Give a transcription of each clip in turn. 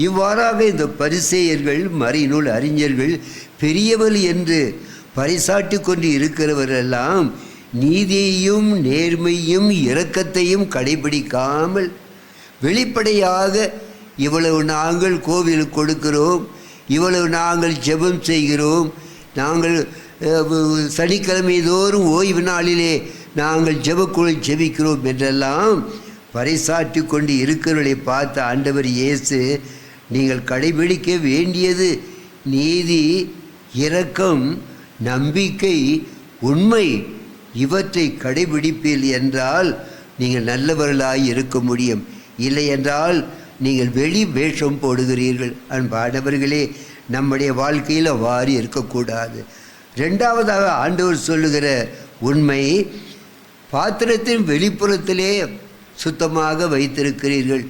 இவ்வாறாக இந்த பரிசேயர்கள் மறைநூல் அறிஞர்கள் பெரியவர் என்று பறைசாட்டி கொண்டு இருக்கிறவரெல்லாம் நீதியையும் நேர்மையும் இரக்கத்தையும் கடைபிடிக்காமல் வெளிப்படையாக இவ்வளவு நாங்கள் கோவிலுக்கு கொடுக்கிறோம், இவ்வளவு நாங்கள் ஜெபம் செய்கிறோம், நாங்கள் சனிக்கிழமை தோறும் ஓய்வு நாளிலே நாங்கள் ஜெபக்குழு ஜெபிக்கிறோம் என்றெல்லாம் பறைசாற்றி கொண்டு இருக்கிறவர்களை பார்த்த ஆண்டவர் இயேசு, நீங்கள் கடைபிடிக்க வேண்டியது நீதி, இரக்கம், நம்பிக்கை, உண்மை, இவற்றை கடைபிடிப்பீர்கள் என்றால் நீங்கள் நல்லவர்களாய் இருக்க முடியும். இல்லை என்றால் நீங்கள் வெளி வேஷம் போடுகிறீர்கள். அன்பானவர்களே, நம்முடைய வாழ்க்கையில் அவ்வாறு இருக்கக்கூடாது. ரெண்டாவதாக ஆண்டவர் சொல்லுகிற உண்மை, பாத்திரத்தின் வெளிப்புறத்திலே சுத்தமாக வைத்திருக்கிறீர்கள்,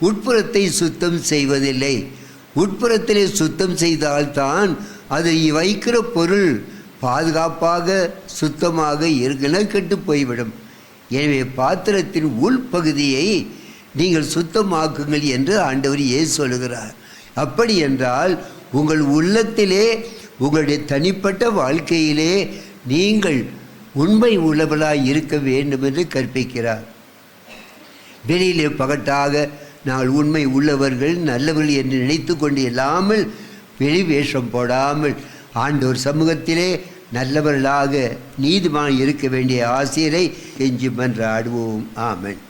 உட்புறத்தை சுத்தம் செய்வதில்லை. உட்புறத்திலே சுத்தம் செய்தால்தான் அது வைக்கிற பொருள் பாதுகாப்பாக சுத்தமாக இருக்கன கெட்டு போய்விடும். எனவே பாத்திரத்தின் உள்பகுதியை நீங்கள் சுத்தமாக்குங்கள் என்று ஆண்டவர் இயேசு சொல்கிறார். அப்படி என்றால் உங்கள் உள்ளத்திலே, உங்களுடைய தனிப்பட்ட வாழ்க்கையிலே நீங்கள் உண்மை உள்ளவர்களாய் இருக்க வேண்டும் என்று கற்பிக்கிறார். வெளியிலே பகட்டாக நாங்கள் உண்மை உள்ளவர்கள் நல்லவர்கள் என்று நினைத்து கொண்டு இல்லாமல் வெளி வேஷம் போடாமல் ஆண்டவர் சமூகத்திலே நல்லவர்களாக நீதிமான் இருக்க வேண்டிய ஆசிரியரை கெஞ்சி மன்றாடுவோம். ஆமென்.